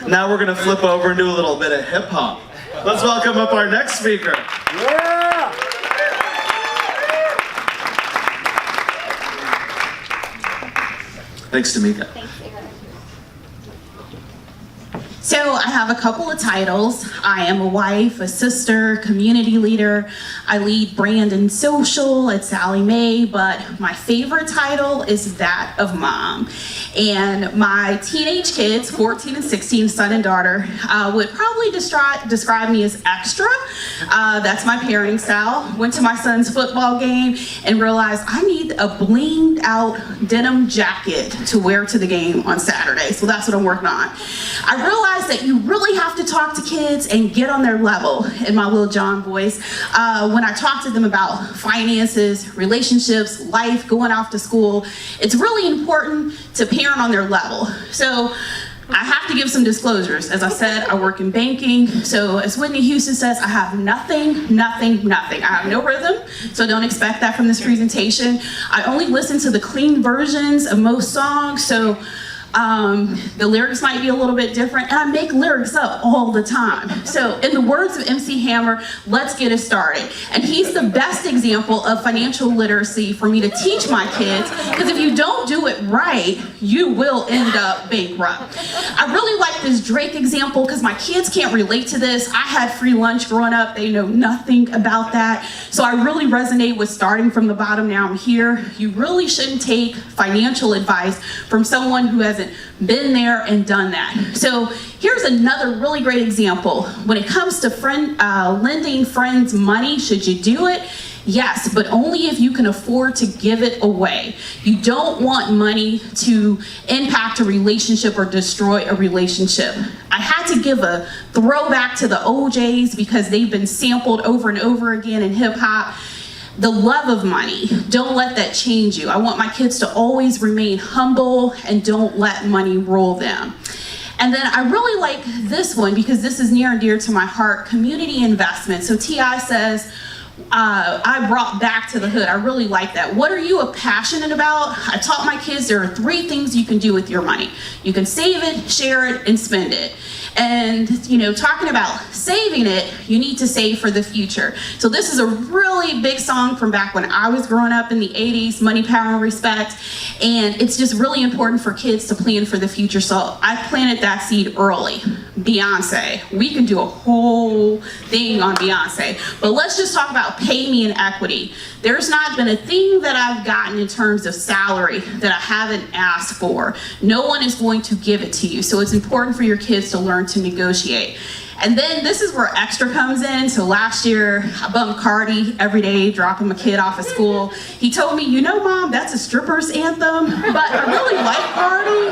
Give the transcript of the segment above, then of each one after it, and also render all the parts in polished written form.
Now we're gonna flip over and do a little bit of hip hop. Let's welcome up our next speaker. Yeah! Thanks, Temeka. So I have a couple of titles. I am a wife, a sister, community leader. I lead brand and social at Sallie Mae, but my favorite title is that of mom. And my teenage kids, 14 and 16, son and daughter, would probably describe me as extra. That's my parenting style. Went to my son's football game and realized I need a blinged out denim jacket to wear to the game on Saturday. So that's what I'm working on. I realized that you really have to talk to kids and get on their level, in my Lil Jon voice, when I talk to them about finances, relationships, life, going off to school. It's really important to parent on their level. So I have to give some disclosures. As I said, I work in banking. So as Whitney Houston says, I have nothing. I have no rhythm, so don't expect that from this presentation. I only listen to the clean versions of most songs, so the lyrics might be a little bit different, and I make lyrics up all the time. So in the words of MC Hammer, let's get it started. And he's the best example of financial literacy for me to teach my kids, because if you don't do it right, you will end up bankrupt. I really like this Drake example because my kids can't relate to this. I had free lunch growing up. They know nothing about that. So I really resonate with starting from the bottom, now I'm here. You really shouldn't take financial advice from someone who hasn't been there and done that. So here's another really great example. When it comes to lending friends money, should you do it? Yes, but only if you can afford to give it away. You don't want money to impact a relationship or destroy a relationship. I had to give a throwback to the OJs because they've been sampled over and over again in hip hop. The love of money, don't let that change you. I want my kids to always remain humble and don't let money rule them. And then I really like this one because this is near and dear to my heart, community investment. So T.I. says, I brought back to the hood. I really like that. What are you passionate about? I taught my kids there are 3 things you can do with your money. You can save it, share it, and spend it. And, you know, talking about saving it, you need to save for the future. So this is a really big song from back when I was growing up in the 80s, Money, Power, and Respect. And it's just really important for kids to plan for the future. So I planted that seed early. Beyonce. We can do a whole thing on Beyonce. But let's just talk about pay me in equity. There's not been a thing that I've gotten in terms of salary that I haven't asked for. No one is going to give it to you. So it's important for your kids to learn to negotiate. And then this is where extra comes in. So last year, I bumped Cardi every day, dropping my kid off at school. He told me, you know, Mom, that's a stripper's anthem, but I really like Cardi.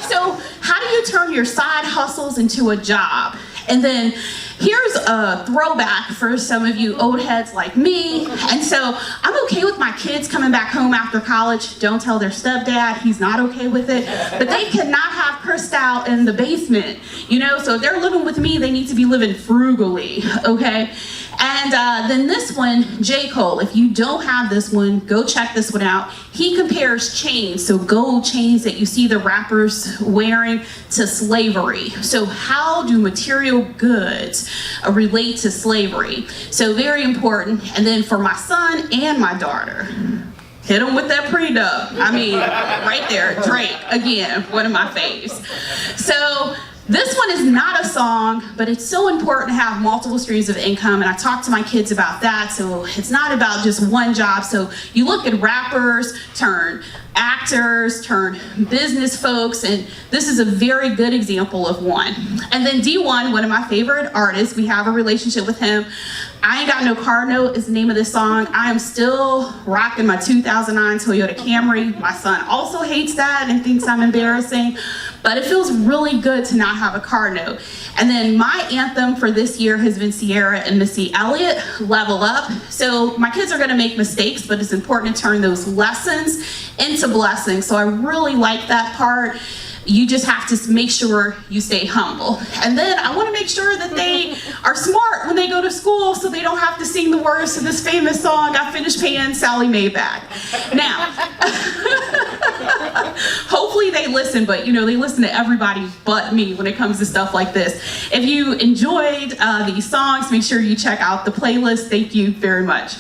So how do you turn your side hustles into a job? And then here's a throwback for some of you old heads like me. And so I'm okay with my kids coming back home after college. Don't tell their stepdad, he's not okay with it. But they cannot have Cristal in the basement, you know? So if they're living with me, they need to be living frugally, okay? And then this one, J. Cole, if you don't have this one, go check this one out. He compares chains, so gold chains that you see the rappers wearing, to slavery. So how do material goods relate to slavery? So very important. And then for my son and my daughter, hit them with that pre-dub. I mean, right there, Drake, again, one of my faves. So this one is not a song, but it's so important to have multiple streams of income, and I talk to my kids about that, so it's not about just one job. So you look at rappers, turn actors, turn business folks, and this is a very good example of one. And then D1, one of my favorite artists, we have a relationship with him. I Ain't Got No Car Note is the name of this song. I am still rocking my 2009 Toyota Camry. My son also hates that and thinks I'm embarrassing, but it feels really good to not have a car note. And then my anthem for this year has been Sierra and Missy Elliott, Level Up. So my kids are gonna make mistakes, but it's important to turn those lessons into blessings. So I really like that part. You just have to make sure you stay humble. And then I want to make sure that they are smart when they go to school so they don't have to sing the words of this famous song, I Finished Paying Sallie Mae Back. Now, Hopefully they listen, but they listen to everybody but me when it comes to stuff like this. If you enjoyed these songs, make sure you check out the playlist. Thank you very much.